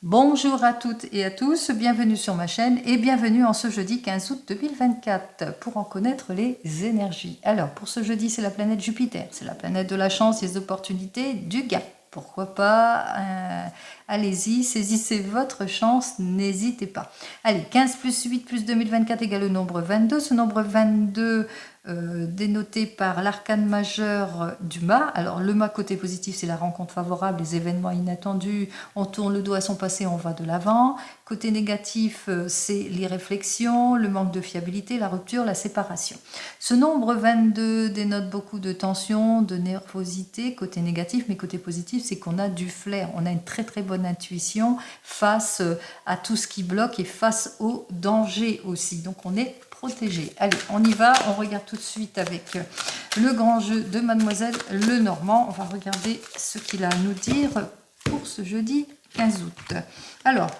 Bonjour à toutes et à tous, bienvenue sur ma chaîne et bienvenue en ce jeudi 15 août 2024 pour en connaître les énergies. Alors pour ce jeudi, c'est la planète Jupiter, c'est la planète de la chance, des opportunités, du gain. Pourquoi pas, allez-y, saisissez votre chance, n'hésitez pas. Allez, 15 plus 8 plus 2024 égale le nombre 22. Ce nombre 22 dénoté par l'arcane majeur du mât. Alors le mât côté positif, c'est la rencontre favorable, les événements inattendus, on tourne le dos à son passé, on va de l'avant. Côté négatif, c'est l'irréflexion, le manque de fiabilité, la rupture, la séparation. Ce nombre 22 dénote beaucoup de tension, de nervosité, côté négatif, mais côté positif, c'est qu'on a du flair, on a une très très bonne intuition face à tout ce qui bloque et face au danger aussi. Donc on est protégé. Allez, on y va, on regarde tout de suite avec le grand jeu de Mademoiselle Lenormand. On va regarder ce qu'il a à nous dire pour ce jeudi 15 août. Alors,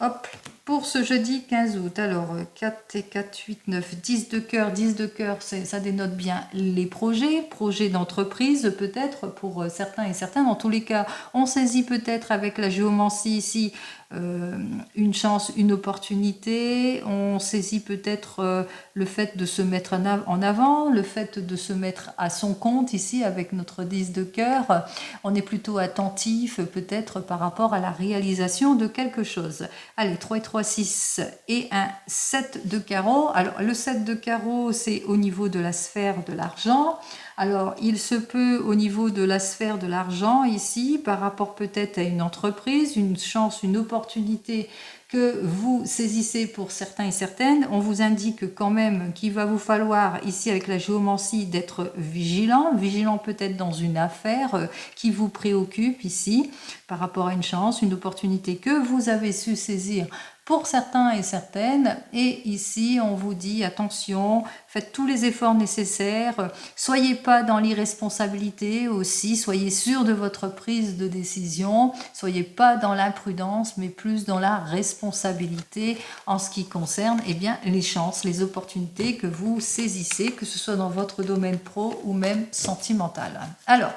hop, pour ce jeudi 15 août, alors 4 et 4, 8, 9, 10 de cœur, 10 de cœur, ça dénote bien les projets d'entreprise peut-être pour certains et certaines. Dans tous les cas, on saisit peut-être avec la géomancie ici une chance, une opportunité, on saisit peut-être le fait de se mettre en avant, le fait de se mettre à son compte ici avec notre 10 de cœur, on est plutôt attentif peut-être par rapport à la réalisation de quelque chose. Allez, 3 et 3, 6 et un 7 de carreau. Alors le 7 de carreau, c'est au niveau de la sphère de l'argent. Alors, il se peut au niveau de la sphère de l'argent ici, par rapport peut-être à une entreprise, une chance, une opportunité que vous saisissez pour certains et certaines. On vous indique quand même qu'il va vous falloir ici avec la géomancie d'être vigilant peut-être dans une affaire qui vous préoccupe ici par rapport à une chance, une opportunité que vous avez su saisir pour certains et certaines. Et ici, on vous dit, attention, faites tous les efforts nécessaires, soyez pas dans l'irresponsabilité aussi, soyez sûr de votre prise de décision, soyez pas dans l'imprudence, mais plus dans la responsabilité en ce qui concerne les chances, les opportunités que vous saisissez, que ce soit dans votre domaine pro ou même sentimental. Alors,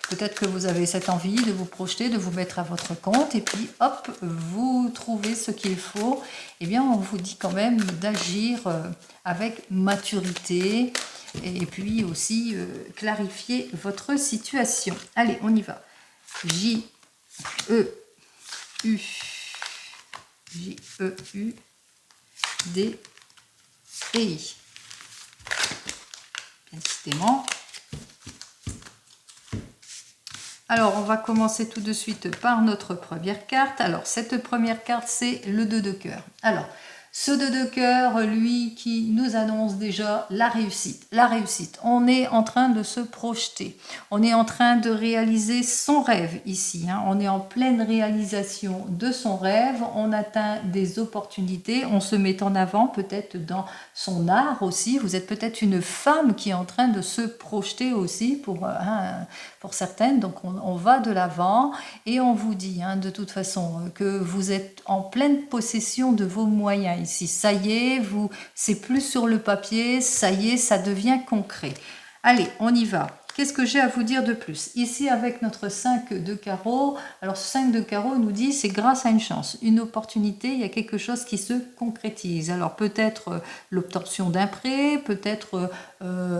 peut-être que vous avez cette envie de vous projeter, de vous mettre à votre compte et puis hop, vous trouvez ce qu'il faut. On vous dit quand même d'agir avec maturité et puis aussi clarifier votre situation. Allez, on y va. J-E-U J-E-U D-E-I. Décidément. Alors, on va commencer tout de suite par notre première carte. Alors, cette première carte, c'est le 2 de cœur. Alors, ce 2 de cœur, lui, qui nous annonce déjà la réussite. La réussite. On est en train de se projeter. On est en train de réaliser son rêve ici. On est en pleine réalisation de son rêve. On atteint des opportunités. On se met en avant peut-être dans son art aussi. Vous êtes peut-être une femme qui est en train de se projeter aussi pour certaines. Donc, on va de l'avant et on vous dit de toute façon que vous êtes en pleine possession de vos moyens ici. Ça y est, c'est plus sur le papier, ça y est, ça devient concret. Allez, on y va. Qu'est-ce que j'ai à vous dire de plus? Ici, avec notre 5 de carreau, alors ce 5 de carreau nous dit c'est grâce à une chance, une opportunité, il y a quelque chose qui se concrétise. Alors peut-être l'obtention d'un prêt, peut-être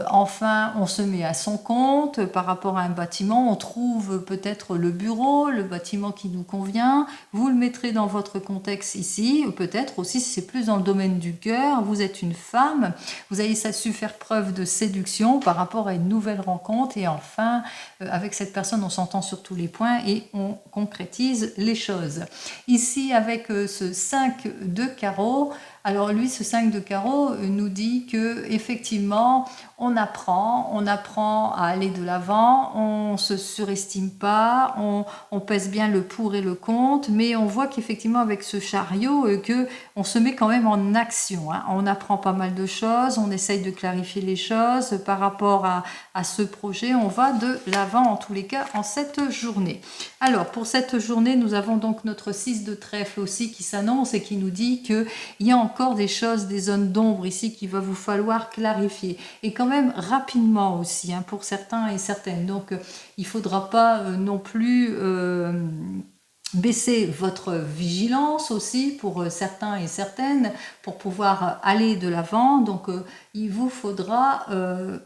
enfin on se met à son compte par rapport à un bâtiment, on trouve peut-être le bureau, le bâtiment qui nous convient, vous le mettrez dans votre contexte ici, peut-être aussi si c'est plus dans le domaine du cœur, vous êtes une femme, vous avez su faire preuve de séduction par rapport à une nouvelle rencontre. Et enfin, avec cette personne, on s'entend sur tous les points et on concrétise les choses. Ici, avec ce 5 de carreau, alors lui, ce 5 de carreau nous dit que effectivement, on apprend à aller de l'avant, on ne se surestime pas, on pèse bien le pour et le contre, mais on voit qu'effectivement avec ce chariot, que on se met quand même en action. On apprend pas mal de choses, on essaye de clarifier les choses par rapport à ce projet, on va de l'avant en tous les cas en cette journée. Alors pour cette journée, nous avons donc notre 6 de trèfle aussi qui s'annonce et qui nous dit qu'il y a encore des choses, des zones d'ombre ici qu'il va vous falloir clarifier. Et quand même rapidement aussi, pour certains et certaines. Donc il ne faudra pas non plus baisser votre vigilance aussi pour certains et certaines pour pouvoir aller de l'avant. Donc il vous faudra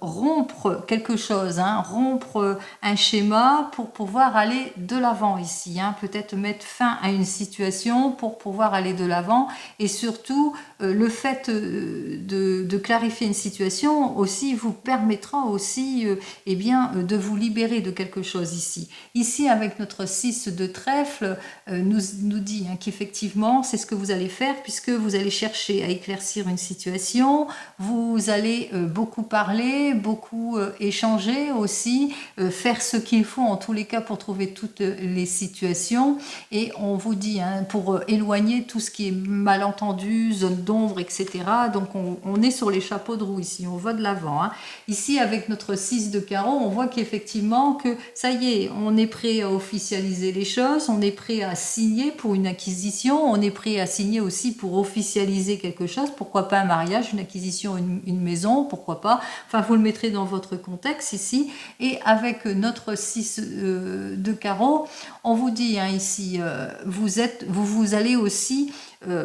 rompre quelque chose, hein, rompre un schéma pour pouvoir aller de l'avant ici, hein. Peut-être mettre fin à une situation pour pouvoir aller de l'avant, et surtout le fait de clarifier une situation aussi vous permettra aussi eh bien, de vous libérer de quelque chose ici. Ici, avec notre 6 de trèfle, nous dit hein, qu'effectivement, c'est ce que vous allez faire, puisque vous allez chercher à éclaircir une situation, vous allez beaucoup parler, beaucoup échanger aussi, faire ce qu'il faut en tous les cas pour trouver toutes les situations, et on vous dit, hein, pour éloigner tout ce qui est malentendu, zone d'ombre, etc. Donc on est sur les chapeaux de roue ici, on va de l'avant, hein. Ici, avec notre 6 de carreau, on voit qu'effectivement, que ça y est, on est prêt à officialiser les choses, on est prêt à signer pour une acquisition, on est prêt à signer aussi pour officialiser quelque chose, pourquoi pas un mariage, une acquisition, une maison, pourquoi pas, enfin vous le mettrez dans votre contexte ici. Et avec notre 6 de carreau, on vous dit hein, ici, vous allez aussi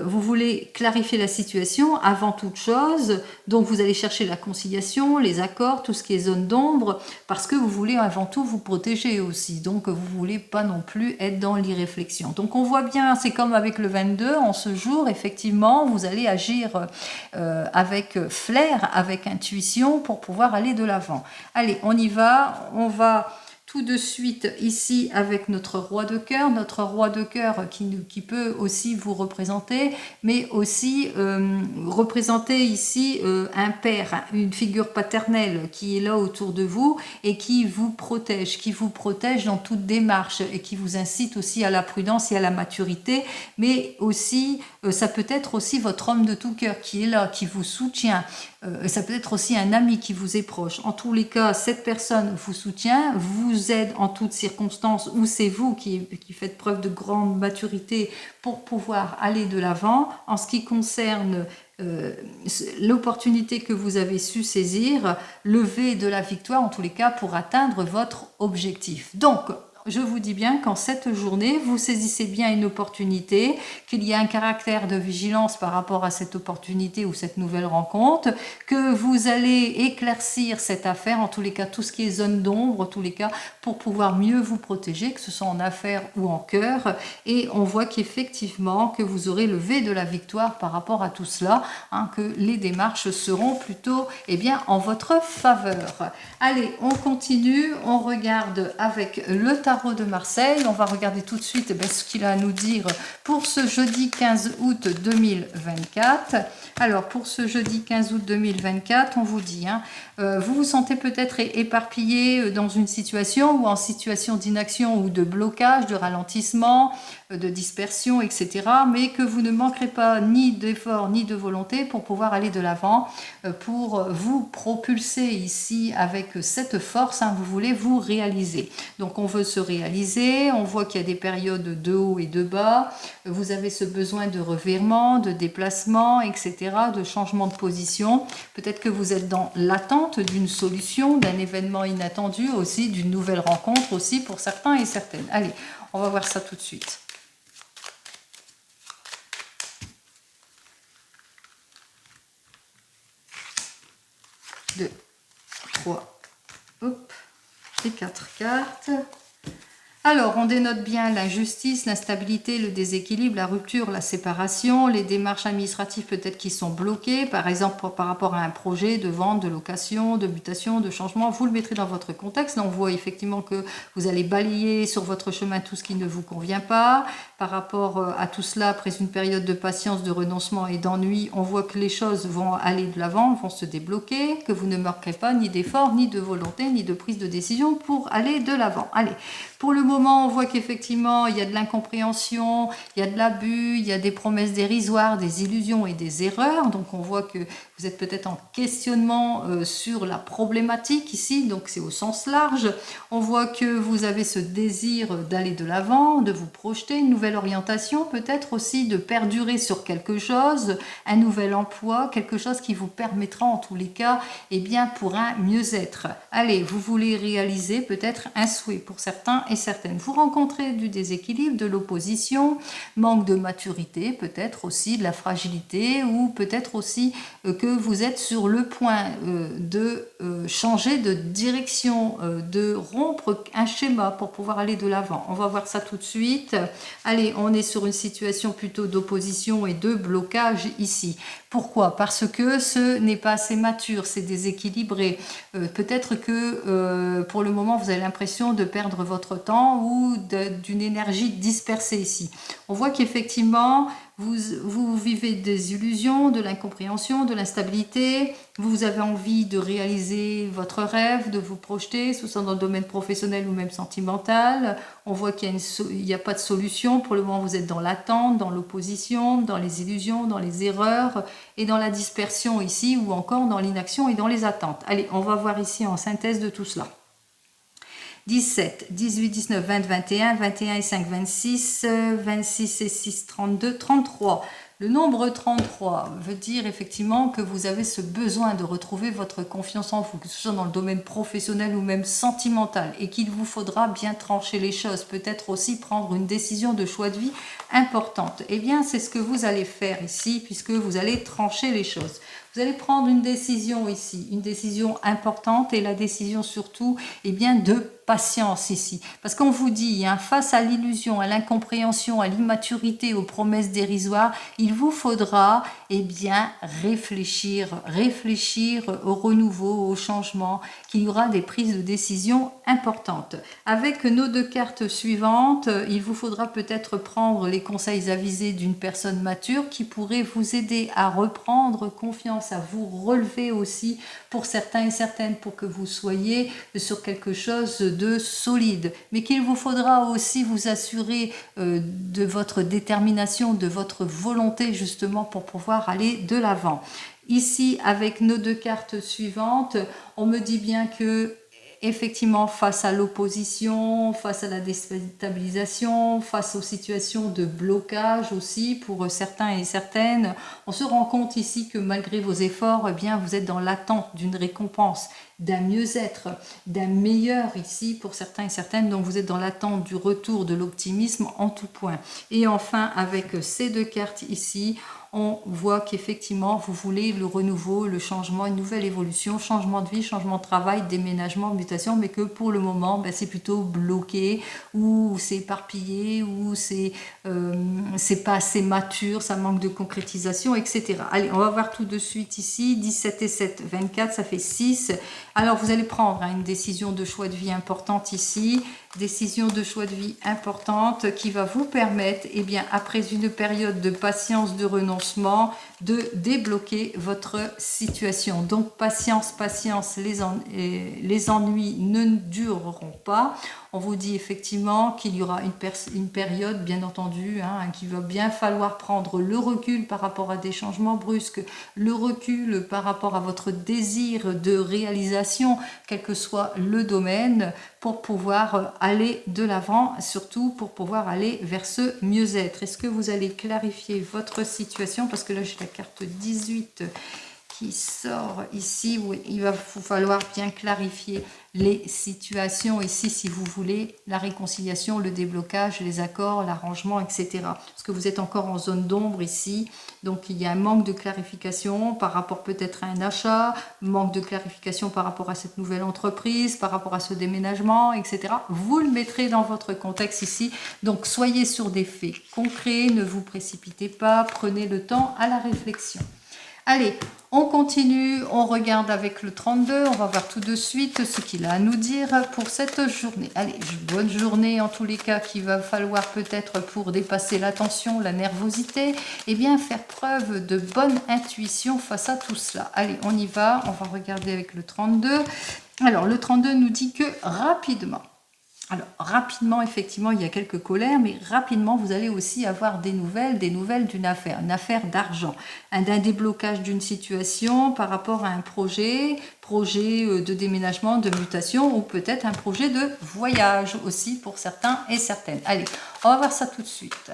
vous voulez clarifier la situation avant toute chose, donc vous allez chercher la conciliation, les accords, tout ce qui est zone d'ombre, parce que vous voulez avant tout vous protéger aussi, donc vous voulez pas non plus être dans l'irréflexion. Donc on voit bien, c'est comme avec le 22, en ce jour, effectivement, vous allez agir avec flair, avec intuition pour pouvoir aller de l'avant. Allez, on y va, on va tout de suite ici avec notre roi de cœur qui peut aussi vous représenter, mais aussi représenter ici un père, une figure paternelle qui est là autour de vous et qui vous protège dans toute démarche et qui vous incite aussi à la prudence et à la maturité, mais aussi ça peut être aussi votre homme de tout cœur qui est là, qui vous soutient. Ça peut être aussi un ami qui vous est proche. En tous les cas, cette personne vous soutient, vous aide en toutes circonstances, ou c'est vous qui faites preuve de grande maturité pour pouvoir aller de l'avant. En ce qui concerne l'opportunité que vous avez su saisir, lever de la victoire, en tous les cas, pour atteindre votre objectif. Donc, je vous dis bien qu'en cette journée, vous saisissez bien une opportunité, qu'il y a un caractère de vigilance par rapport à cette opportunité ou cette nouvelle rencontre, que vous allez éclaircir cette affaire, en tous les cas tout ce qui est zone d'ombre, en tous les cas pour pouvoir mieux vous protéger, que ce soit en affaires ou en cœur, et on voit qu'effectivement que vous aurez levé de la victoire par rapport à tout cela, hein, que les démarches seront plutôt en votre faveur. Allez, on continue, on regarde avec le tarot de Marseille. On va regarder tout de suite ce qu'il a à nous dire pour ce jeudi 15 août 2024. Alors, pour ce jeudi 15 août 2024, on vous dit, hein, vous vous sentez peut-être éparpillé dans une situation ou en situation d'inaction ou de blocage, de ralentissement, de dispersion, etc. Mais que vous ne manquerez pas ni d'effort ni de volonté pour pouvoir aller de l'avant, pour vous propulser ici avec cette force, hein, vous voulez vous réaliser. Donc on veut se réaliser, on voit qu'il y a des périodes de haut et de bas, vous avez ce besoin de revirement, de déplacement, etc., de changement de position. Peut-être que vous êtes dans l'attente d'une solution, d'un événement inattendu aussi, d'une nouvelle rencontre aussi pour certains et certaines. Allez, on va voir ça tout de suite. Deux, trois, hop, et 4 cartes. Alors, on dénote bien l'injustice, l'instabilité, le déséquilibre, la rupture, la séparation, les démarches administratives peut-être qui sont bloquées, par exemple par rapport à un projet de vente, de location, de mutation, de changement. Vous le mettrez dans votre contexte. Là, on voit effectivement que vous allez balayer sur votre chemin tout ce qui ne vous convient pas. Par rapport à tout cela, après une période de patience, de renoncement et d'ennui, on voit que les choses vont aller de l'avant, vont se débloquer, que vous ne manquerez pas ni d'effort, ni de volonté, ni de prise de décision pour aller de l'avant. Allez, pour le moment, on voit qu'effectivement, il y a de l'incompréhension, il y a de l'abus, il y a des promesses dérisoires, des illusions et des erreurs. Donc, on voit que vous êtes peut-être en questionnement sur la problématique ici, donc c'est au sens large. On voit que vous avez ce désir d'aller de l'avant, de vous projeter, une nouvelle orientation, peut-être aussi de perdurer sur quelque chose, un nouvel emploi, quelque chose qui vous permettra en tous les cas, pour un mieux-être. Allez, vous voulez réaliser peut-être un souhait pour certains et certaine. Vous rencontrez du déséquilibre, de l'opposition, manque de maturité, peut-être aussi de la fragilité, ou peut-être aussi que vous êtes sur le point de changer de direction, de rompre un schéma pour pouvoir aller de l'avant. On va voir ça tout de suite. Allez, on est sur une situation plutôt d'opposition et de blocage ici. Pourquoi? Parce que ce n'est pas assez mature, c'est déséquilibré. Peut-être que pour le moment, vous avez l'impression de perdre votre temps ou d'une énergie dispersée ici. On voit qu'effectivement, vous vivez des illusions, de l'incompréhension, de l'instabilité. Vous avez envie de réaliser votre rêve, de vous projeter, que ce soit dans le domaine professionnel ou même sentimental. On voit qu'il n'y a pas de solution. Pour le moment, vous êtes dans l'attente, dans l'opposition, dans les illusions, dans les erreurs et dans la dispersion ici, ou encore dans l'inaction et dans les attentes. Allez, on va voir ici en synthèse de tout cela. 17, 18, 19, 20, 21, 21 et 5, 26, 26 et 6, 32, 33. Le nombre 33 veut dire effectivement que vous avez ce besoin de retrouver votre confiance en vous, que ce soit dans le domaine professionnel ou même sentimental, et qu'il vous faudra bien trancher les choses, peut-être aussi prendre une décision de choix de vie importante. Eh bien, c'est ce que vous allez faire ici, puisque vous allez trancher les choses. Vous allez prendre une décision ici, une décision importante, et la décision surtout, eh bien, de patience ici. Parce qu'on vous dit, hein, face à l'illusion, à l'incompréhension, à l'immaturité, aux promesses dérisoires, il vous faudra, eh bien, réfléchir au renouveau, au changement, qu'il y aura des prises de décision importantes. Avec nos deux cartes suivantes, il vous faudra peut-être prendre les conseils avisés d'une personne mature qui pourrait vous aider à reprendre confiance, à vous relever aussi pour certains et certaines, pour que vous soyez sur quelque chose de solide, mais qu'il vous faudra aussi vous assurer de votre détermination, de votre volonté justement pour pouvoir aller de l'avant. Ici, avec nos deux cartes suivantes, on me dit bien que effectivement, face à l'opposition, face à la déstabilisation, face aux situations de blocage aussi pour certains et certaines, on se rend compte ici que malgré vos efforts, eh bien, vous êtes dans l'attente d'une récompense, d'un mieux-être, d'un meilleur ici pour certains et certaines, donc vous êtes dans l'attente du retour de l'optimisme en tout point. Et enfin, avec ces deux cartes ici, on voit qu'effectivement, vous voulez le renouveau, le changement, une nouvelle évolution, changement de vie, changement de travail, déménagement, mutation, mais que pour le moment, ben, c'est plutôt bloqué, ou c'est éparpillé, ou c'est pas assez mature, ça manque de concrétisation, etc. Allez, on va voir tout de suite ici, 17 et 7, 24, ça fait 6. Alors, vous allez prendre une décision de choix de vie importante ici, décision de choix de vie importante qui va vous permettre, eh bien, après une période de patience, de renoncement, de débloquer votre situation. Donc, patience, patience, les ennuis ne dureront pas. On vous dit effectivement qu'il y aura une période, bien entendu, qu'il va bien falloir prendre le recul par rapport à des changements brusques, le recul par rapport à votre désir de réalisation, quel que soit le domaine, pour pouvoir aller de l'avant, surtout pour pouvoir aller vers ce mieux-être. Est-ce que vous allez clarifier votre situation? Parce que là, j'ai la carte 18 qui sort ici. Oui, il va vous falloir bien clarifier les situations ici si vous voulez la réconciliation, le déblocage, les accords, l'arrangement, etc. Parce que vous êtes encore en zone d'ombre ici, donc il y a un manque de clarification par rapport peut-être à un achat, manque de clarification par rapport à cette nouvelle entreprise, par rapport à ce déménagement, etc. Vous le mettrez dans votre contexte ici, donc soyez sur des faits concrets, ne vous précipitez pas, prenez le temps à la réflexion. Allez, on continue, on regarde avec le 32, on va voir tout de suite ce qu'il a à nous dire pour cette journée. Allez, bonne journée en tous les cas qu'il va falloir peut-être pour dépasser la tension, la nervosité, et bien faire preuve de bonne intuition face à tout cela. Allez, on y va, on va regarder avec le 32. Alors, le 32 nous dit que rapidement, rapidement, effectivement, il y a quelques colères, mais rapidement, vous allez aussi avoir des nouvelles d'une affaire, une affaire d'argent, d'un déblocage d'une situation par rapport à un projet de déménagement, de mutation, ou peut-être un projet de voyage aussi pour certains et certaines. Allez, on va voir ça tout de suite.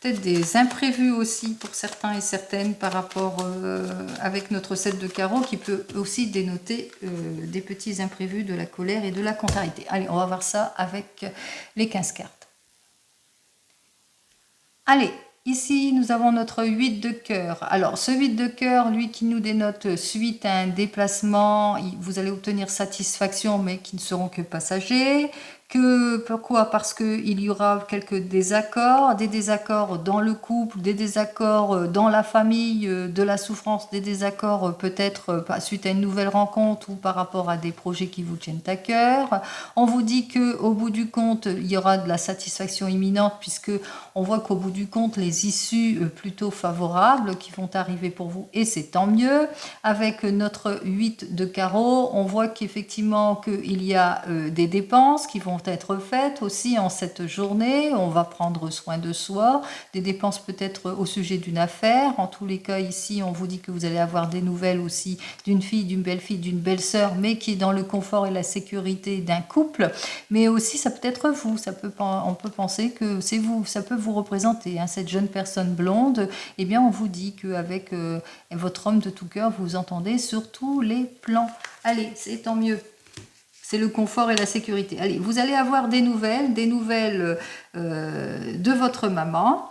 Peut-être des imprévus aussi pour certains et certaines par rapport avec notre 7 de carreau qui peut aussi dénoter des petits imprévus de la colère et de la contrariété. Allez, on va voir ça avec les 15 cartes. Allez, ici nous avons notre 8 de cœur. Alors ce 8 de cœur, lui qui nous dénote suite à un déplacement, vous allez obtenir satisfaction mais qui ne seront que passagers. Pourquoi? Parce qu'il y aura quelques désaccords, des désaccords dans le couple, des désaccords dans la famille, de la souffrance, des désaccords peut-être suite à une nouvelle rencontre ou par rapport à des projets qui vous tiennent à cœur. On vous dit qu'au bout du compte, il y aura de la satisfaction imminente puisque on voit qu'au bout du compte, les issues plutôt favorables qui vont arriver pour vous et c'est tant mieux. Avec notre 8 de carreau, on voit qu'effectivement qu'il y a des dépenses qui vont être faites aussi en cette journée. On va prendre soin de soi, des dépenses peut-être au sujet d'une affaire. En tous les cas, ici, on vous dit que vous allez avoir des nouvelles aussi d'une fille, d'une belle-fille, d'une belle-sœur, mais qui est dans le confort et la sécurité d'un couple. Mais aussi, ça peut être vous. On peut penser que c'est vous. Ça peut vous représenter. Hein, cette jeune personne blonde, eh bien, on vous dit qu'avec votre homme de tout cœur, vous entendez sur tous les plans. Allez, c'est tant mieux. C'est le confort et la sécurité. Allez, vous allez avoir des nouvelles de votre maman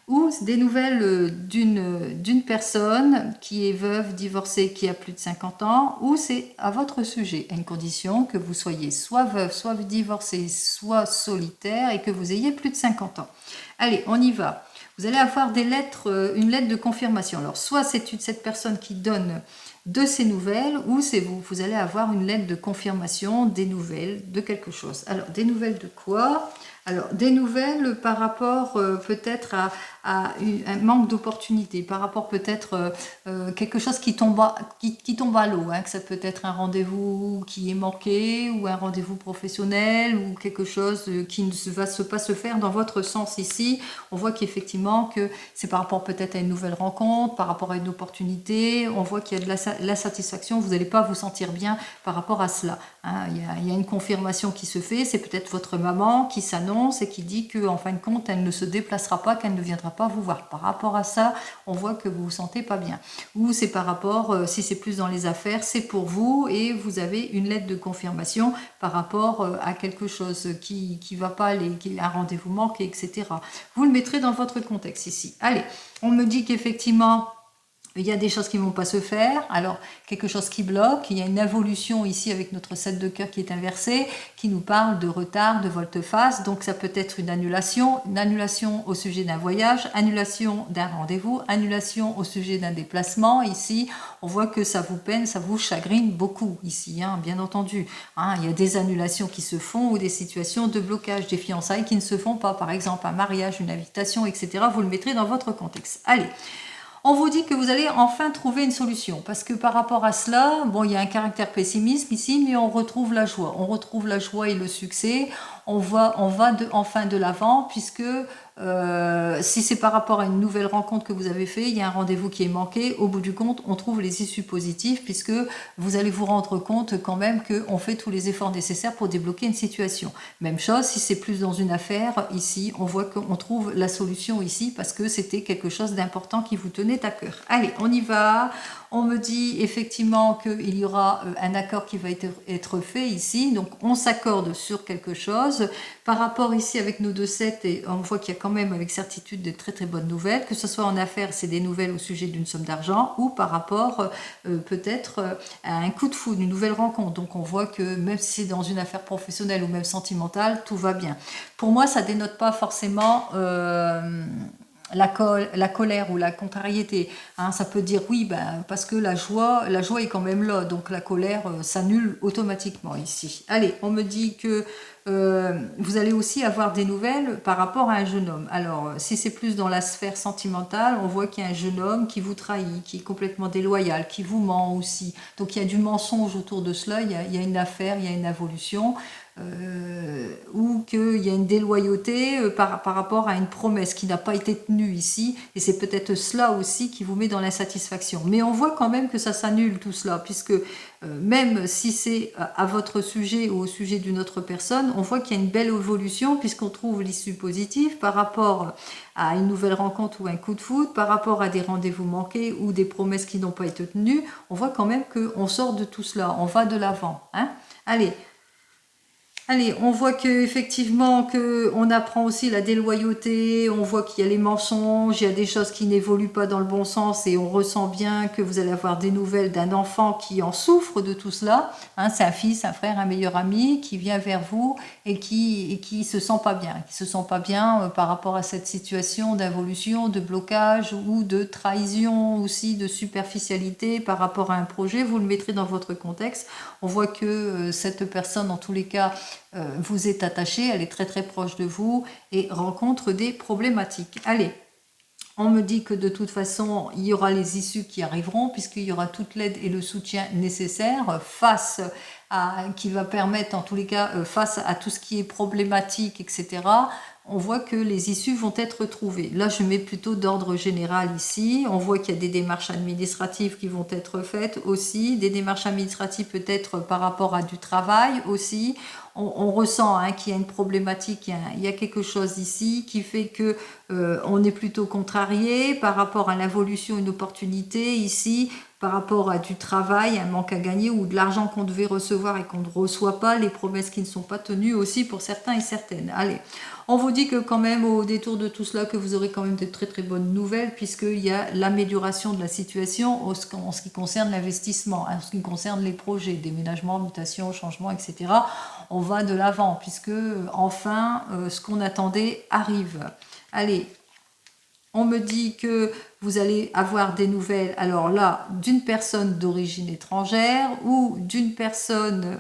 ou des nouvelles d'une personne qui est veuve, divorcée, qui a plus de 50 ans, ou c'est à votre sujet, à une condition que vous soyez soit veuve, soit divorcée, soit solitaire et que vous ayez plus de 50 ans. Allez, on y va. Vous allez avoir une lettre de confirmation. Alors, soit c'est cette personne qui donne de ces nouvelles ou c'est vous. Vous allez avoir une lettre de confirmation des nouvelles de quelque chose. Alors, des nouvelles de quoi? Alors, des nouvelles par rapport peut-être à un manque d'opportunité, par rapport peut-être quelque chose qui tombe à l'eau, hein, que ça peut être un rendez-vous qui est manqué ou un rendez-vous professionnel ou quelque chose qui ne va pas se faire dans votre sens ici. On voit qu'effectivement que c'est par rapport peut-être à une nouvelle rencontre, par rapport à une opportunité. On voit qu'il y a de la satisfaction, vous n'allez pas vous sentir bien par rapport à cela. Hein. Il y a une confirmation qui se fait, c'est peut-être votre maman qui s'annonce et qui dit qu'en fin de compte, elle ne se déplacera pas, qu'elle ne viendra pas vous voir. Par rapport à ça, on voit que vous vous sentez pas bien. Ou c'est par rapport, si c'est plus dans les affaires, c'est pour vous et vous avez une lettre de confirmation par rapport à quelque chose qui va pas, un rendez-vous manqué, etc. Vous le mettrez dans votre contexte ici. Allez, on me dit qu'effectivement, il y a des choses qui ne vont pas se faire, alors quelque chose qui bloque, il y a une évolution ici avec notre 7 de cœur qui est inversé, qui nous parle de retard, de volte-face, donc ça peut être une annulation au sujet d'un voyage, annulation d'un rendez-vous, annulation au sujet d'un déplacement, ici on voit que ça vous peine, ça vous chagrine beaucoup ici, hein, bien entendu, hein, il y a des annulations qui se font ou des situations de blocage, des fiançailles qui ne se font pas, par exemple un mariage, une invitation, etc. Vous le mettrez dans votre contexte. Allez. On vous dit que vous allez enfin trouver une solution. Parce que par rapport à cela, bon, il y a un caractère pessimisme ici, mais on retrouve la joie. On retrouve la joie et le succès. On va enfin de l'avant, puisque si c'est par rapport à une nouvelle rencontre que vous avez fait, il y a un rendez-vous qui est manqué. Au bout du compte, on trouve les issues positives, puisque vous allez vous rendre compte quand même qu'on fait tous les efforts nécessaires pour débloquer une situation. Même chose, si c'est plus dans une affaire, ici, on voit qu'on trouve la solution ici, parce que c'était quelque chose d'important qui vous tenait à cœur. Allez, on y va. On me dit effectivement qu'il y aura un accord qui va être fait ici. Donc, on s'accorde sur quelque chose. Par rapport ici avec nos 2-7, et on voit qu'il y a quand même avec certitude de très très bonnes nouvelles. Que ce soit en affaires, c'est des nouvelles au sujet d'une somme d'argent ou par rapport peut-être à un coup de foudre, une nouvelle rencontre. Donc, on voit que même si c'est dans une affaire professionnelle ou même sentimentale, tout va bien. Pour moi, ça dénote pas forcément... la colère ou la contrariété, hein, ça peut dire oui, parce que la joie est quand même là, donc la colère s'annule automatiquement ici. Allez, on me dit que vous allez aussi avoir des nouvelles par rapport à un jeune homme. Alors, si c'est plus dans la sphère sentimentale, on voit qu'il y a un jeune homme qui vous trahit, qui est complètement déloyal, qui vous ment aussi. Donc, il y a du mensonge autour de cela, il y a une affaire, il y a une évolution. ou qu'il y a une déloyauté par rapport à une promesse qui n'a pas été tenue ici, et c'est peut-être cela aussi qui vous met dans l'insatisfaction. Mais on voit quand même que ça s'annule tout cela, puisque même si c'est à votre sujet ou au sujet d'une autre personne, on voit qu'il y a une belle évolution, puisqu'on trouve l'issue positive par rapport à une nouvelle rencontre ou un coup de foudre, par rapport à des rendez-vous manqués ou des promesses qui n'ont pas été tenues. On voit quand même qu'on sort de tout cela, on va de l'avant. Hein. Allez, on voit que effectivement que on apprend aussi la déloyauté, on voit qu'il y a les mensonges, il y a des choses qui n'évoluent pas dans le bon sens et on ressent bien que vous allez avoir des nouvelles d'un enfant qui en souffre de tout cela. Hein, c'est un fils, un frère, un meilleur ami qui vient vers vous et qui se sent pas bien, par rapport à cette situation d'involution, de blocage ou de trahison aussi, de superficialité par rapport à un projet. Vous le mettrez dans votre contexte. On voit que cette personne, en tous les cas, vous est attachée, elle est très très proche de vous et rencontre des problématiques. Allez, on me dit que de toute façon, il y aura les issues qui arriveront puisqu'il y aura toute l'aide et le soutien nécessaire qui va permettre en tous les cas, face à tout ce qui est problématique, etc. On voit que les issues vont être trouvées. Là, je mets plutôt d'ordre général ici. On voit qu'il y a des démarches administratives qui vont être faites aussi, des démarches administratives peut-être par rapport à du travail aussi. On ressent qu'il y a une problématique, il y a quelque chose ici qui fait que on est plutôt contrarié par rapport à l'évolution, une opportunité ici, par rapport à du travail, un manque à gagner ou de l'argent qu'on devait recevoir et qu'on ne reçoit pas, les promesses qui ne sont pas tenues aussi pour certains et certaines. Allez, on vous dit que quand même au détour de tout cela que vous aurez quand même de très très bonnes nouvelles puisqu'il y a l'amélioration de la situation en ce qui concerne l'investissement, en ce qui concerne les projets, déménagement, mutation, changement, etc. On va de l'avant puisque enfin ce qu'on attendait arrive. Allez, on me dit que vous allez avoir des nouvelles, alors là, d'une personne d'origine étrangère ou d'une personne,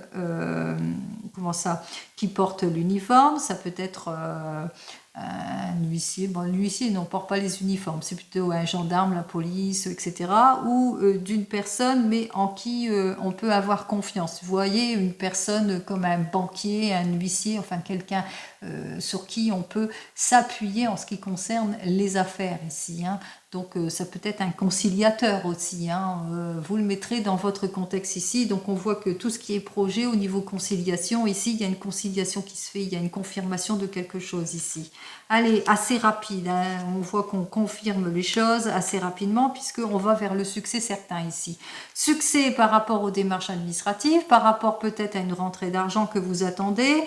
qui porte l'uniforme. Ça peut être un huissier. Bon, l'huissier, non, porte pas les uniformes. C'est plutôt un gendarme, la police, etc. Ou d'une personne, mais en qui on peut avoir confiance. Vous voyez, une personne comme un banquier, un huissier, enfin quelqu'un sur qui on peut s'appuyer en ce qui concerne les affaires ici. Hein. Donc ça peut être un conciliateur aussi. Hein. Vous le mettrez dans votre contexte ici. Donc on voit que tout ce qui est projet au niveau conciliation, ici il y a une conciliation qui se fait, il y a une confirmation de quelque chose ici. Allez, assez rapide. Hein. On voit qu'on confirme les choses assez rapidement puisqu'on va vers le succès certain ici. Succès par rapport aux démarches administratives, par rapport peut-être à une rentrée d'argent que vous attendez,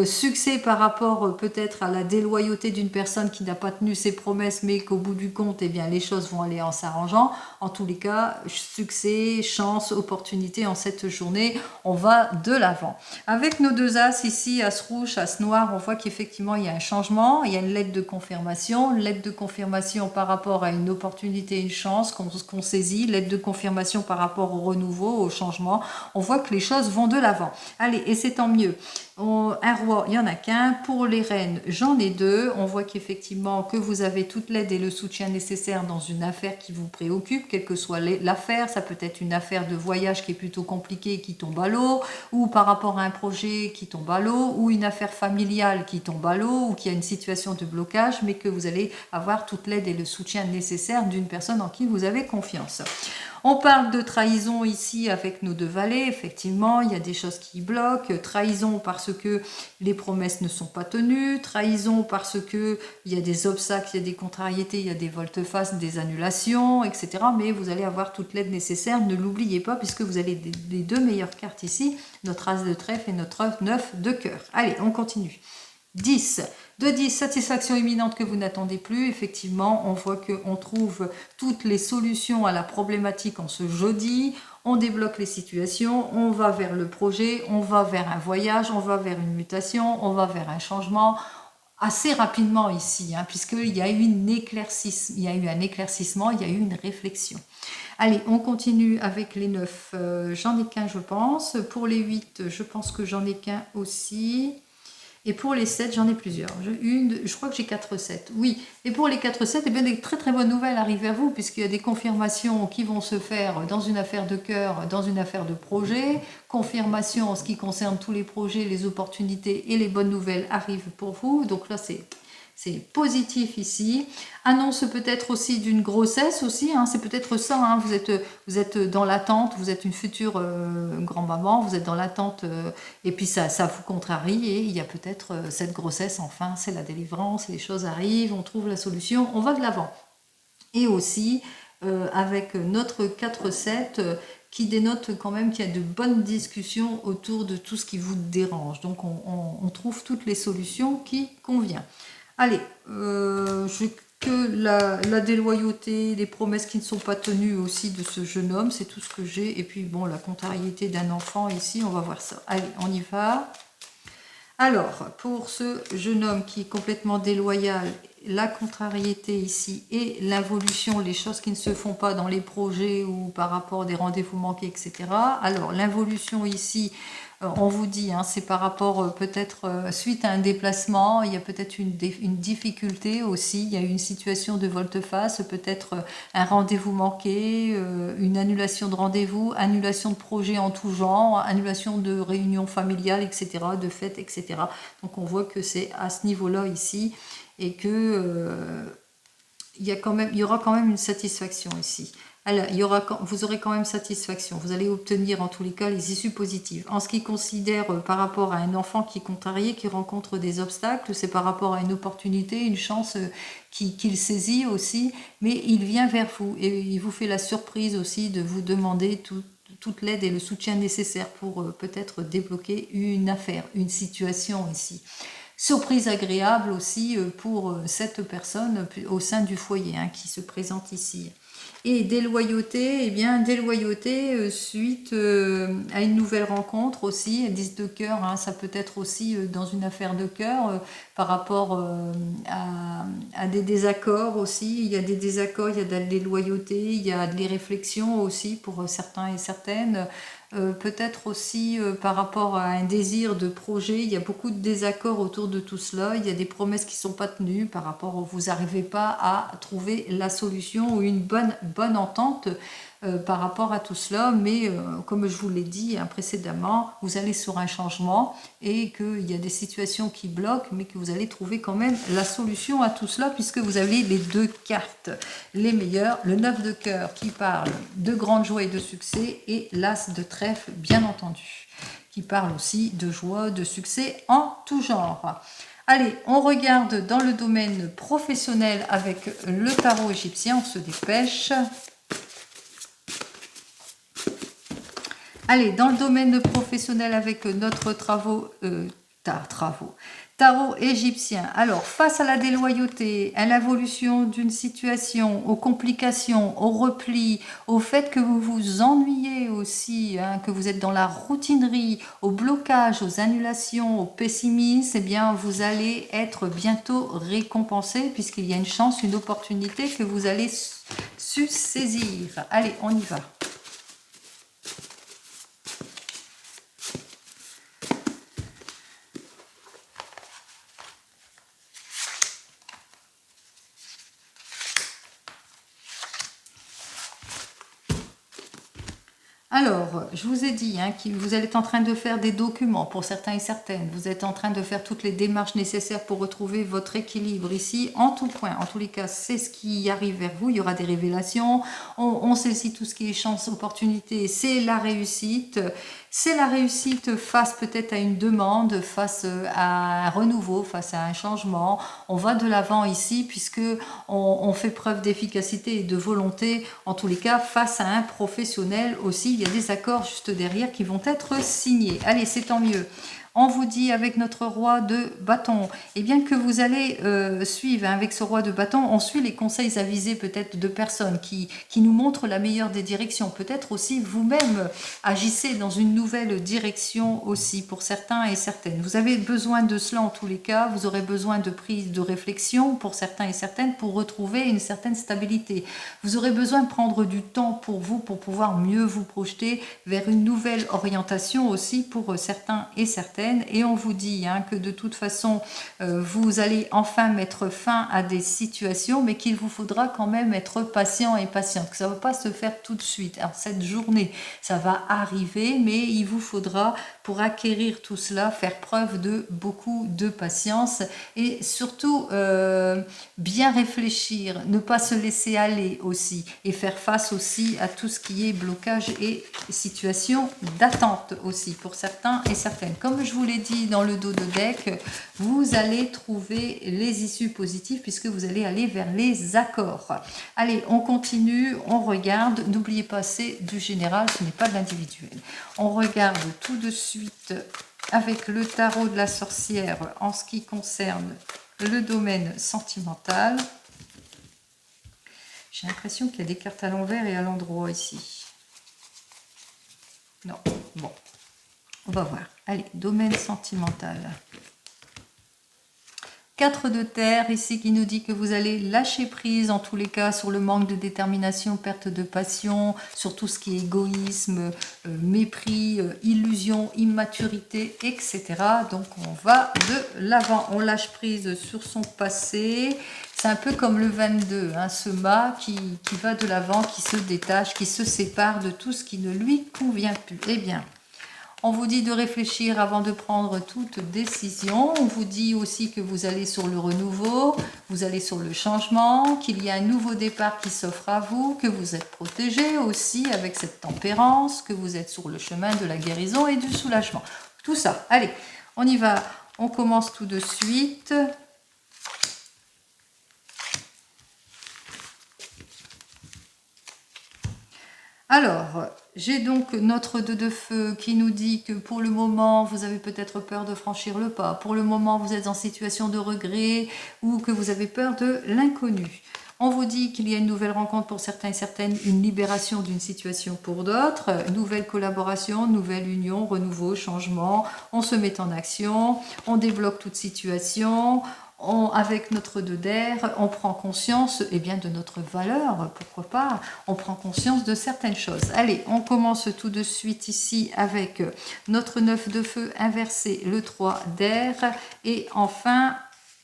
succès par rapport peut-être à la déloyauté d'une personne qui n'a pas tenu ses promesses mais qu'au bout du compte, eh bien, les choses vont aller en s'arrangeant. En tous les cas, succès, chance, opportunité en cette journée, on va de l'avant. Avec nos deux as ici, as rouge, as noir, on voit qu'effectivement il y a un changement, il y a une lettre de confirmation par rapport à une opportunité, une chance qu'on saisit, lettre de confirmation par rapport au renouveau, au changement. On voit que les choses vont de l'avant. Allez, et c'est tant mieux. Un roi, il n'y en a qu'un. Pour les reines, j'en ai deux. On voit qu'effectivement que vous avez toute l'aide et le soutien nécessaire dans une affaire qui vous préoccupe, quelle que soit l'affaire. Ça peut être une affaire de voyage qui est plutôt compliquée et qui tombe à l'eau, ou par rapport à un projet qui tombe à l'eau, ou une affaire familiale qui tombe à l'eau, ou qui a une situation de blocage, mais que vous allez avoir toute l'aide et le soutien nécessaire d'une personne en qui vous avez confiance. On parle de trahison ici avec nos deux valets. Effectivement, il y a des choses qui bloquent. Trahison parce que les promesses ne sont pas tenues. Trahison parce que il y a des obstacles, il y a des contrariétés, il y a des volte-face, des annulations, etc. Mais vous allez avoir toute l'aide nécessaire. Ne l'oubliez pas puisque vous avez les deux meilleures cartes ici. Notre as de trèfle et notre 9 de cœur. Allez, on continue. 10. De 10, satisfaction imminente que vous n'attendez plus. Effectivement, on voit qu'on trouve toutes les solutions à la problématique en ce jeudi. On débloque les situations, on va vers le projet, on va vers un voyage, on va vers une mutation, on va vers un changement assez rapidement ici, puisqu'il y a eu un éclaircissement, il y a eu une réflexion. Allez, on continue avec les 9. J'en ai qu'un, je pense. Pour les 8, je pense que j'en ai qu'un aussi. Et pour les 7, j'en ai plusieurs. Je crois que j'ai 4 7. Oui. Et pour les 4 7, eh bien, des très très bonnes nouvelles arrivent vers vous, puisqu'il y a des confirmations qui vont se faire dans une affaire de cœur, dans une affaire de projet. Confirmation en ce qui concerne tous les projets, les opportunités et les bonnes nouvelles arrivent pour vous. Donc là, c'est positif ici. Annonce peut-être aussi d'une grossesse aussi, hein, c'est peut-être ça, hein, vous êtes dans l'attente, vous êtes une future grand-maman, vous êtes dans l'attente et puis ça vous contrarie et il y a peut-être cette grossesse, enfin c'est la délivrance, les choses arrivent, on trouve la solution, on va de l'avant. Et aussi avec notre 4-7 qui dénote quand même qu'il y a de bonnes discussions autour de tout ce qui vous dérange. Donc on trouve toutes les solutions qui conviennent. Allez, que la déloyauté, des promesses qui ne sont pas tenues aussi de ce jeune homme, c'est tout ce que j'ai. Et puis bon, la contrariété d'un enfant ici, on va voir ça. Allez, on y va. Alors, pour ce jeune homme qui est complètement déloyal, la contrariété ici et l'involution, les choses qui ne se font pas dans les projets ou par rapport à des rendez-vous manqués, etc. Alors, l'involution ici, on vous dit, hein, c'est par rapport peut-être suite à un déplacement, il y a peut-être une difficulté aussi, il y a une situation de volte-face, peut-être un rendez-vous manqué, une annulation de rendez-vous, annulation de projet en tout genre, annulation de réunions familiales, etc., de fêtes, etc. Donc on voit que c'est à ce niveau-là ici et que il y aura quand même une satisfaction ici. Alors, vous aurez quand même satisfaction. Vous allez obtenir en tous les cas les issues positives. En ce qui considère par rapport à un enfant qui est contrarié, qui rencontre des obstacles, c'est par rapport à une opportunité, une chance qu'il saisit aussi, mais il vient vers vous et il vous fait la surprise aussi de vous demander toute l'aide et le soutien nécessaire pour peut-être débloquer une affaire, une situation ici. Surprise agréable aussi pour cette personne au sein du foyer hein, qui se présente ici. Et déloyauté, eh bien déloyauté suite à une nouvelle rencontre aussi, 10 de cœur, hein, ça peut être aussi dans une affaire de cœur par rapport à des désaccords aussi, il y a des désaccords, il y a de la déloyauté, il y a des réflexions aussi pour certains et certaines, peut-être aussi par rapport à un désir de projet, il y a beaucoup de désaccords autour de tout cela, il y a des promesses qui ne sont pas tenues par rapport où vous n'arrivez pas à trouver la solution ou une bonne entente par rapport à tout cela, mais comme je vous l'ai dit hein, précédemment, vous allez sur un changement et qu'il y a des situations qui bloquent, mais que vous allez trouver quand même la solution à tout cela puisque vous avez les deux cartes, les meilleures, le 9 de cœur qui parle de grande joie et de succès et l'as de trèfle bien entendu, qui parle aussi de joie, de succès en tout genre. Allez, on regarde dans le domaine professionnel avec le tarot égyptien, on se dépêche. Allez, dans le domaine professionnel avec notre tarot égyptien. Alors, face à la déloyauté, à l'évolution d'une situation, aux complications, au repli, au fait que vous vous ennuyez aussi, hein, que vous êtes dans la routinerie, au blocage, aux annulations, au pessimisme, eh bien, vous allez être bientôt récompensé puisqu'il y a une chance, une opportunité que vous allez su saisir. Allez, on y va. Alors, je vous ai dit hein, que vous êtes en train de faire des documents pour certains et certaines. Vous êtes en train de faire toutes les démarches nécessaires pour retrouver votre équilibre ici. En tout point, en tous les cas, c'est ce qui arrive vers vous. Il y aura des révélations. On saisit tout ce qui est chance, opportunité. C'est la réussite. C'est la réussite face peut-être à une demande, face à un renouveau, face à un changement. On va de l'avant ici puisque on fait preuve d'efficacité et de volonté. En tous les cas, face à un professionnel aussi, il y a des accords juste derrière qui vont être signés. Allez, c'est tant mieux. On vous dit avec notre roi de bâton, et bien que vous allez suivre avec ce roi de bâton, on suit les conseils avisés peut-être de personnes qui nous montrent la meilleure des directions. Peut-être aussi vous-même agissez dans une nouvelle direction aussi pour certains et certaines. Vous avez besoin de cela en tous les cas, vous aurez besoin de prise de réflexion pour certains et certaines pour retrouver une certaine stabilité. Vous aurez besoin de prendre du temps pour vous pour pouvoir mieux vous projeter vers une nouvelle orientation aussi pour certains et certaines. certaine. Et on vous dit hein, que de toute façon, vous allez enfin mettre fin à des situations, mais qu'il vous faudra quand même être patient et patiente, que ça ne va pas se faire tout de suite. Alors cette journée, ça va arriver, mais il vous faudra, pour acquérir tout cela, faire preuve de beaucoup de patience et surtout bien réfléchir, ne pas se laisser aller aussi et faire face aussi à tout ce qui est blocage et situation d'attente aussi pour certains et certaines. Comme je vous l'ai dit dans le dos de deck, vous allez trouver les issues positives puisque vous allez aller vers les accords. Allez, on continue, on regarde. N'oubliez pas, c'est du général, ce n'est pas de l'individuel. On regarde tout de suite avec le tarot de la sorcière en ce qui concerne le domaine sentimental. J'ai l'impression qu'il y a des cartes à l'envers et à l'endroit ici. Non, bon, on va voir. Allez, domaine sentimental. 4 de terre ici qui nous dit que vous allez lâcher prise en tous les cas sur le manque de détermination, perte de passion, sur tout ce qui est égoïsme, mépris, illusion, immaturité, etc. Donc on va de l'avant, on lâche prise sur son passé. C'est un peu comme le 22, hein, ce mât qui va de l'avant, qui se détache, qui se sépare de tout ce qui ne lui convient plus. Eh bien, on vous dit de réfléchir avant de prendre toute décision. On vous dit aussi que vous allez sur le renouveau, vous allez sur le changement, qu'il y a un nouveau départ qui s'offre à vous, que vous êtes protégé aussi avec cette tempérance, que vous êtes sur le chemin de la guérison et du soulagement. Tout ça. Allez, on y va. On commence tout de suite. Alors, j'ai donc notre 2 de feu qui nous dit que pour le moment, vous avez peut-être peur de franchir le pas. Pour le moment, vous êtes en situation de regret ou que vous avez peur de l'inconnu. On vous dit qu'il y a une nouvelle rencontre pour certains et certaines, une libération d'une situation pour d'autres, nouvelle collaboration, nouvelle union, renouveau, changement. On se met en action, on débloque toute situation. Avec notre 2 d'air, on prend conscience bien, de notre valeur, pourquoi pas, on prend conscience de certaines choses. Allez, on commence tout de suite ici avec notre 9 de feu inversé, le 3 d'air, et enfin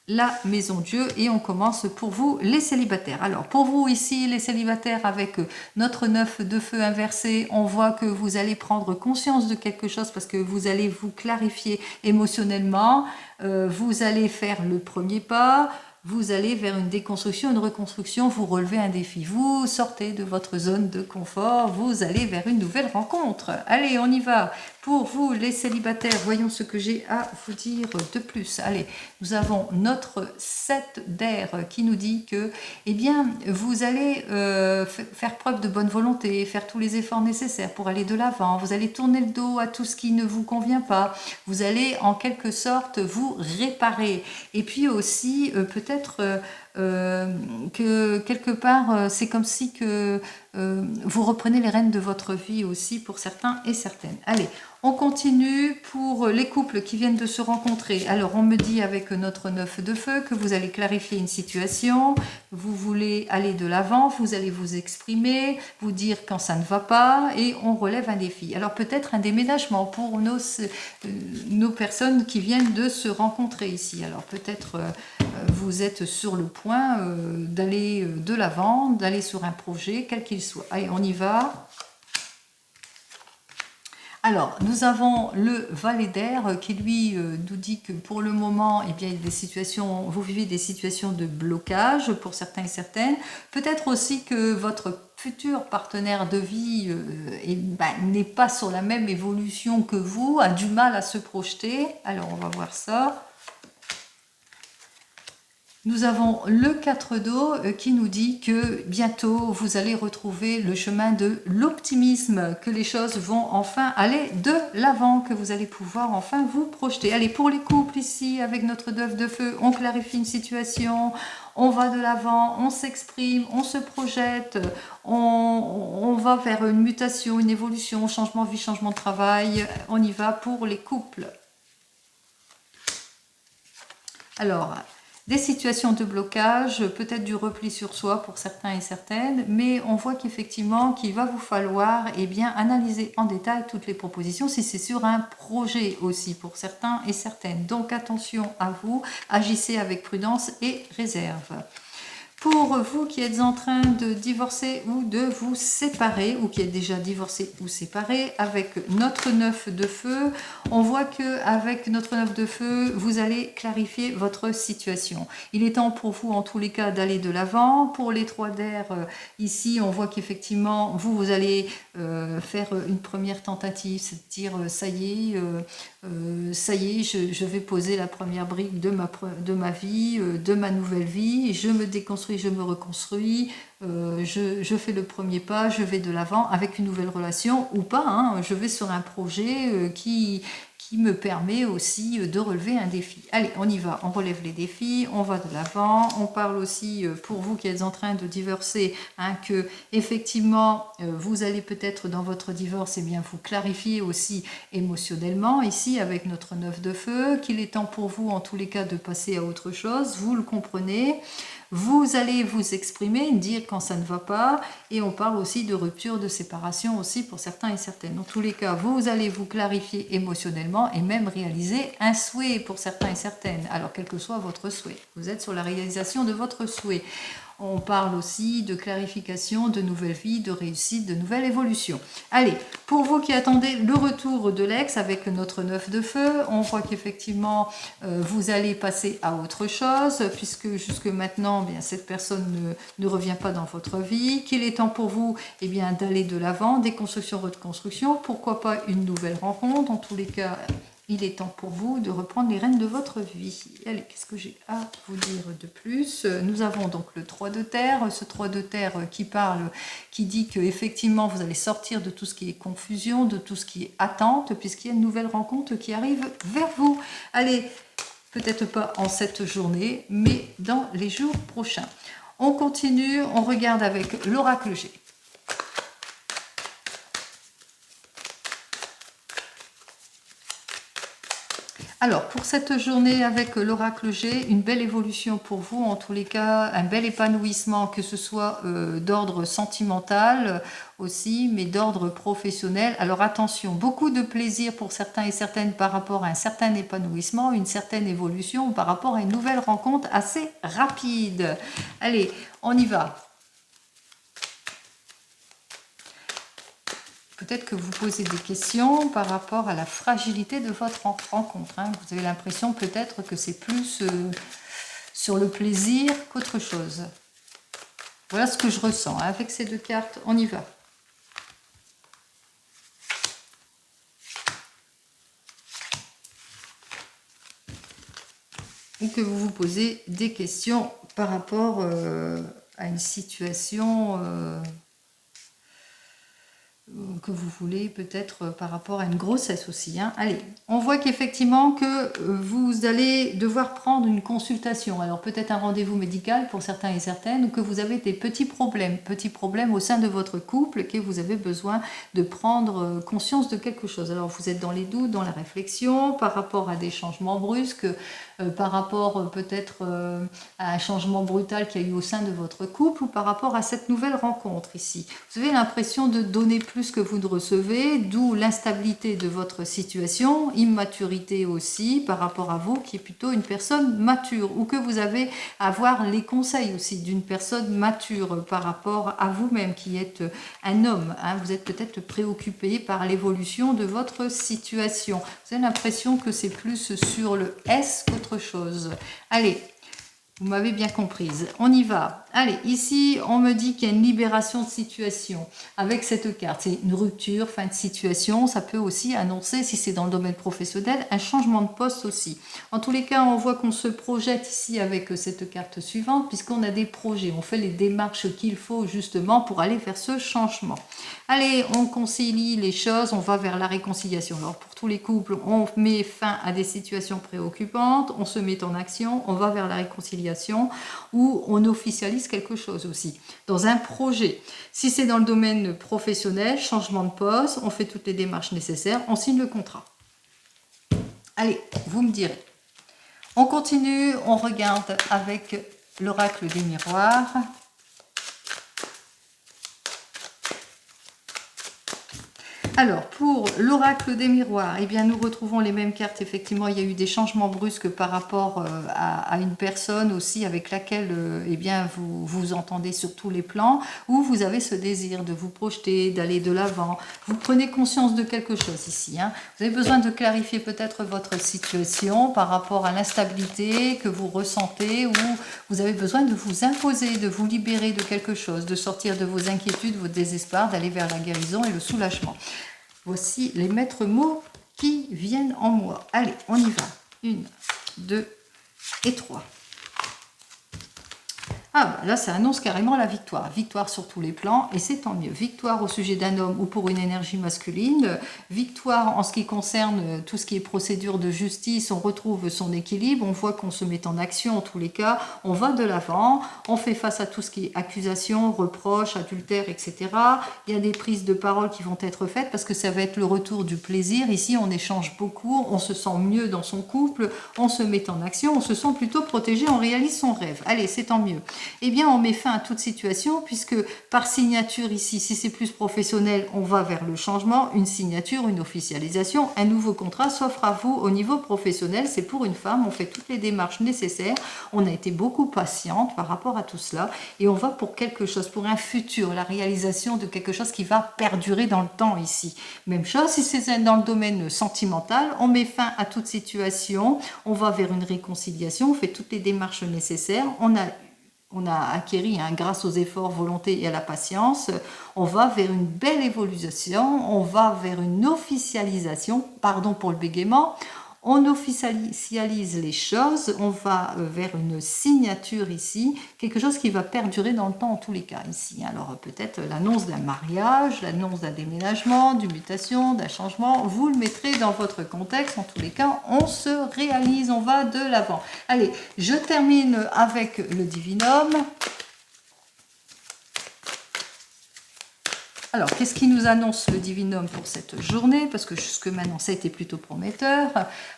la maison Dieu, et on commence pour vous les célibataires. Alors pour vous ici les célibataires avec notre 9 de feu inversé, on voit que vous allez prendre conscience de quelque chose parce que vous allez vous clarifier émotionnellement, vous allez faire le premier pas, vous allez vers une déconstruction, une reconstruction, vous relevez un défi, vous sortez de votre zone de confort, vous allez vers une nouvelle rencontre. Allez, on y va. Pour vous, les célibataires, voyons ce que j'ai à vous dire de plus. Allez, nous avons notre 7 d'air qui nous dit que, eh bien, vous allez faire preuve de bonne volonté, faire tous les efforts nécessaires pour aller de l'avant. Vous allez tourner le dos à tout ce qui ne vous convient pas. Vous allez, en quelque sorte, vous réparer. Et puis aussi, peut-être que quelque part, c'est comme si que vous reprenez les rênes de votre vie aussi pour certains et certaines. Allez, on continue pour les couples qui viennent de se rencontrer. Alors, on me dit avec notre 9 de feu que vous allez clarifier une situation, vous voulez aller de l'avant, vous allez vous exprimer, vous dire quand ça ne va pas et on relève un défi. Alors, peut-être un déménagement pour nos personnes qui viennent de se rencontrer ici. Alors, peut-être vous êtes sur le point d'aller de l'avant, d'aller sur un projet, quel qu'il soit. Allez, on y va. Alors, nous avons le valet d'air qui lui nous dit que pour le moment, eh bien, il y a des situations, vous vivez des situations de blocage pour certains et certaines. Peut-être aussi que votre futur partenaire de vie n'est pas sur la même évolution que vous, a du mal à se projeter. Alors, on va voir ça. Nous avons le 4 d'eau qui nous dit que bientôt vous allez retrouver le chemin de l'optimisme, que les choses vont enfin aller de l'avant, que vous allez pouvoir enfin vous projeter. Allez, pour les couples ici, avec notre 9 de feu, on clarifie une situation, on va de l'avant, on s'exprime, on se projette, on va vers une mutation, une évolution, changement de vie, changement de travail. On y va pour les couples. Alors, Des situations de blocage, peut-être du repli sur soi pour certains et certaines, mais on voit qu'effectivement qu'il va vous falloir bien analyser en détail toutes les propositions si c'est sur un projet aussi pour certains et certaines. Donc attention à vous, agissez avec prudence et réserve. Pour vous qui êtes en train de divorcer ou de vous séparer, ou qui êtes déjà divorcé ou séparé, avec notre 9 de feu, on voit qu'avec notre 9 de feu, vous allez clarifier votre situation. Il est temps pour vous, en tous les cas, d'aller de l'avant. Pour les 3 d'air, ici, on voit qu'effectivement, vous allez faire une première tentative, c'est-à-dire, ça y est, je vais poser la première brique de ma vie, de ma nouvelle vie, je me déconstruis, je me reconstruis, je fais le premier pas, je vais de l'avant avec une nouvelle relation ou pas, hein, je vais sur un projet qui me permet aussi de relever un défi. Allez, on y va, on relève les défis, on va de l'avant, on parle aussi pour vous qui êtes en train de divorcer, hein, que effectivement vous allez peut-être dans votre divorce vous clarifier aussi émotionnellement, ici avec notre 9 de feu, qu'il est temps pour vous en tous les cas de passer à autre chose, vous le comprenez. Vous allez vous exprimer, dire quand ça ne va pas, et on parle aussi de rupture, de séparation aussi pour certains et certaines. Dans tous les cas, vous allez vous clarifier émotionnellement et même réaliser un souhait pour certains et certaines. Alors, quel que soit votre souhait, vous êtes sur la réalisation de votre souhait. On parle aussi de clarification, de nouvelle vie, de réussite, de nouvelle évolution. Allez, pour vous qui attendez le retour de l'ex avec notre 9 de feu, on voit qu'effectivement, vous allez passer à autre chose, puisque jusque maintenant, cette personne ne revient pas dans votre vie, qu'il est temps pour vous d'aller de l'avant, déconstruction, reconstruction, pourquoi pas une nouvelle rencontre, en tous les cas. Il est temps pour vous de reprendre les rênes de votre vie. Allez, qu'est-ce que j'ai à vous dire de plus? Nous avons donc le 3 de terre, ce 3 de terre qui dit qu'effectivement vous allez sortir de tout ce qui est confusion, de tout ce qui est attente, puisqu'il y a une nouvelle rencontre qui arrive vers vous. Allez, peut-être pas en cette journée, mais dans les jours prochains. On continue, on regarde avec l'oracle G. Alors, pour cette journée avec l'oracle G, une belle évolution pour vous, en tous les cas, un bel épanouissement, que ce soit d'ordre sentimental aussi, mais d'ordre professionnel. Alors attention, beaucoup de plaisir pour certains et certaines par rapport à un certain épanouissement, une certaine évolution, par rapport à une nouvelle rencontre assez rapide. Allez, on y va. Peut-être que vous posez des questions par rapport à la fragilité de votre rencontre. Hein. Vous avez l'impression peut-être que c'est plus sur le plaisir qu'autre chose. Voilà ce que je ressens. Hein. Avec ces 2 cartes, on y va. Ou que vous vous posez des questions par rapport à une situation... que vous voulez, peut-être par rapport à une grossesse aussi. Hein. Allez, on voit qu'effectivement que vous allez devoir prendre une consultation. Alors peut-être un rendez-vous médical pour certains et certaines, ou que vous avez des petits problèmes au sein de votre couple, que vous avez besoin de prendre conscience de quelque chose. Alors vous êtes dans les doutes, dans la réflexion, par rapport à des changements brusques, par rapport peut-être à un changement brutal qu'il y a eu au sein de votre couple, ou par rapport à cette nouvelle rencontre ici. Vous avez l'impression de donner plus que vous ne recevez, d'où l'instabilité de votre situation, immaturité aussi par rapport à vous qui est plutôt une personne mature, ou que vous avez à avoir les conseils aussi d'une personne mature par rapport à vous-même qui êtes un homme. Hein. Vous êtes peut-être préoccupé par l'évolution de votre situation. Vous avez l'impression que c'est plus sur le S qu'autre chose. Allez, vous m'avez bien comprise. On y va. Allez, ici, on me dit qu'il y a une libération de situation avec cette carte. C'est une rupture, fin de situation. Ça peut aussi annoncer, si c'est dans le domaine professionnel, un changement de poste aussi. En tous les cas, on voit qu'on se projette ici avec cette carte suivante, puisqu'on a des projets. On fait les démarches qu'il faut justement pour aller vers ce changement. Allez, on concilie les choses, on va vers la réconciliation. Alors, pour tous les couples, on met fin à des situations préoccupantes, on se met en action, on va vers la réconciliation, ou on officialise quelque chose aussi, dans un projet. Si c'est dans le domaine professionnel, changement de poste, on fait toutes les démarches nécessaires, on signe le contrat. Allez, vous me direz. On continue, on regarde avec l'oracle des miroirs. Alors, pour l'oracle des miroirs, eh bien, nous retrouvons les mêmes cartes. Effectivement, il y a eu des changements brusques par rapport à une personne aussi avec laquelle eh bien, vous vous entendez sur tous les plans, où vous avez ce désir de vous projeter, d'aller de l'avant. Vous prenez conscience de quelque chose ici. Hein. Vous avez besoin de clarifier peut-être votre situation par rapport à l'instabilité que vous ressentez, ou vous avez besoin de vous imposer, de vous libérer de quelque chose, de sortir de vos inquiétudes, vos désespoirs, d'aller vers la guérison et le soulagement. Voici les maîtres mots qui viennent en moi. Allez, on y va. 1, 2 et 3. Ah, bah là, ça annonce carrément la victoire. Victoire sur tous les plans, et c'est tant mieux. Victoire au sujet d'un homme ou pour une énergie masculine. Victoire en ce qui concerne tout ce qui est procédure de justice. On retrouve son équilibre. On voit qu'on se met en action en tous les cas. On va de l'avant. On fait face à tout ce qui est accusation, reproche, adultère, etc. Il y a des prises de parole qui vont être faites parce que ça va être le retour du plaisir. Ici, on échange beaucoup. On se sent mieux dans son couple. On se met en action. On se sent plutôt protégé. On réalise son rêve. Allez, c'est tant mieux. Eh bien, on met fin à toute situation puisque par signature ici, si c'est plus professionnel, on va vers le changement, une signature, une officialisation, un nouveau contrat s'offre à vous au niveau professionnel. C'est pour une femme, on fait toutes les démarches nécessaires. On a été beaucoup patiente par rapport à tout cela et on va pour quelque chose, pour un futur, la réalisation de quelque chose qui va perdurer dans le temps ici. Même chose, si c'est dans le domaine sentimental, on met fin à toute situation, on va vers une réconciliation, on fait toutes les démarches nécessaires, on a acquéri, hein, grâce aux efforts, volonté et à la patience, on va vers une belle évolution, on va vers une officialisation, pardon pour le bégaiement, on officialise les choses, on va vers une signature ici, quelque chose qui va perdurer dans le temps en tous les cas ici. Alors peut-être l'annonce d'un mariage, l'annonce d'un déménagement, d'une mutation, d'un changement, vous le mettrez dans votre contexte. En tous les cas, on se réalise, on va de l'avant. Allez, je termine avec le divinum. Alors, qu'est-ce qui nous annonce le divinum pour cette journée? Parce que jusque maintenant, ça a été plutôt prometteur.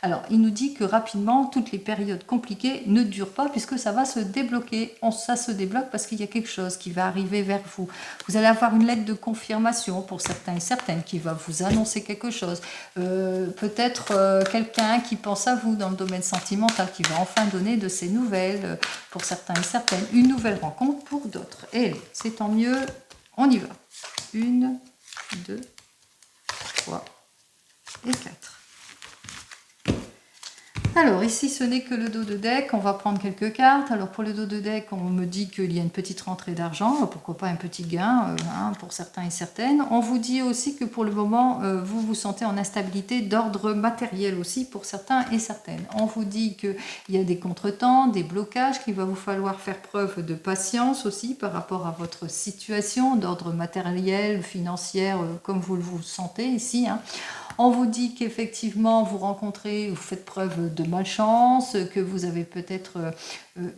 Alors, il nous dit que rapidement, toutes les périodes compliquées ne durent pas puisque ça va se débloquer. Ça se débloque parce qu'il y a quelque chose qui va arriver vers vous. Vous allez avoir une lettre de confirmation pour certains et certaines qui va vous annoncer quelque chose. Peut-être quelqu'un qui pense à vous dans le domaine sentimental qui va enfin donner de ses nouvelles pour certains et certaines. Une nouvelle rencontre pour d'autres. Et c'est tant mieux, on y va. 1, 2, 3 et 4. Alors ici ce n'est que le dos de deck, on va prendre quelques cartes. Alors pour le dos de deck, on me dit qu'il y a une petite rentrée d'argent, pourquoi pas un petit gain hein, pour certains et certaines. On vous dit aussi que pour le moment vous vous sentez en instabilité d'ordre matériel aussi pour certains et certaines. On vous dit qu'il y a des contretemps, des blocages, qu'il va vous falloir faire preuve de patience aussi par rapport à votre situation d'ordre matériel, financière, comme vous le vous sentez ici. Hein. On vous dit qu'effectivement, vous rencontrez, vous faites preuve de malchance, que vous avez peut-être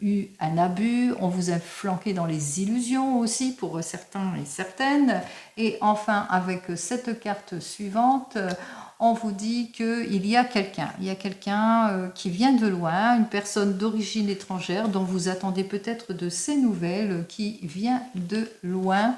eu un abus, on vous a flanqué dans les illusions aussi pour certains et certaines. Et enfin, avec cette carte suivante, on vous dit qu'il y a quelqu'un. Il y a quelqu'un qui vient de loin, une personne d'origine étrangère dont vous attendez peut-être de ces nouvelles, qui vient de loin.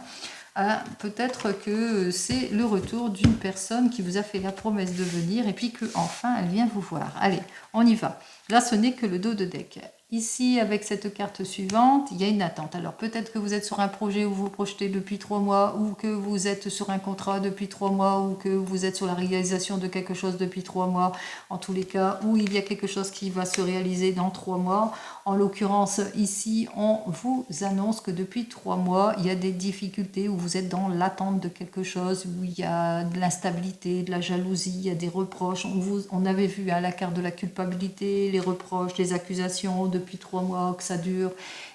Peut-être que c'est le retour d'une personne qui vous a fait la promesse de venir et puis qu'enfin elle vient vous voir. Allez, on y va. Là, ce n'est que le dos de deck. Ici, avec cette carte suivante, il y a une attente. Alors peut-être que vous êtes sur un projet où vous vous projetez depuis 3 mois, ou que vous êtes sur un contrat depuis 3 mois, ou que vous êtes sur la réalisation de quelque chose depuis 3 mois. En tous les cas, où il y a quelque chose qui va se réaliser dans 3 mois. En l'occurrence, ici, on vous annonce que depuis 3 mois, il y a des difficultés, où vous êtes dans l'attente de quelque chose, où il y a de l'instabilité, de la jalousie, il y a des reproches. On avait vu à la carte de la culpabilité, les reproches, les accusations depuis 3 mois, que ça dure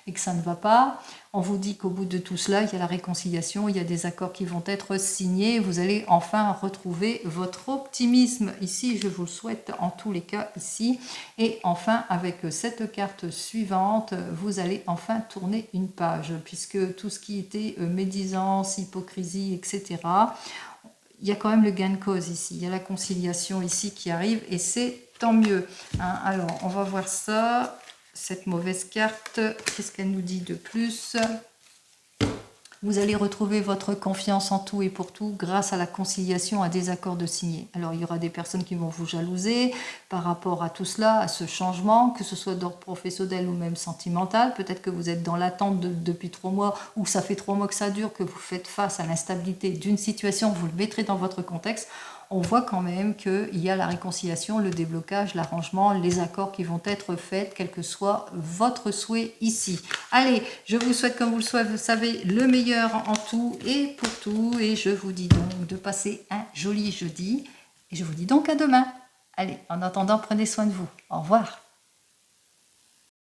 et que ça ne va pas. On vous dit qu'au bout de tout cela, il y a la réconciliation, il y a des accords qui vont être signés. Vous allez enfin retrouver votre optimisme. Ici, je vous le souhaite en tous les cas ici. Et enfin, avec cette carte suivante, vous allez enfin tourner une page, puisque tout ce qui était médisance, hypocrisie, etc., il y a quand même le gain de cause ici. Il y a la conciliation ici qui arrive et c'est tant mieux. Hein. Alors, on va voir ça. Cette mauvaise carte, qu'est-ce qu'elle nous dit de plus? Vous allez retrouver votre confiance en tout et pour tout grâce à la conciliation, à des accords de signer. Alors, il y aura des personnes qui vont vous jalouser par rapport à tout cela, à ce changement, que ce soit d'ordre professionnel ou même sentimental. Peut-être que vous êtes dans l'attente depuis 3 mois ou ça fait 3 mois que ça dure, que vous faites face à l'instabilité d'une situation, vous le mettrez dans votre contexte. On voit quand même qu'il y a la réconciliation, le déblocage, l'arrangement, les accords qui vont être faits, quel que soit votre souhait ici. Allez, je vous souhaite, comme vous le savez, le meilleur en tout et pour tout. Et je vous dis donc de passer un joli jeudi. Et je vous dis donc à demain. Allez, en attendant, prenez soin de vous. Au revoir.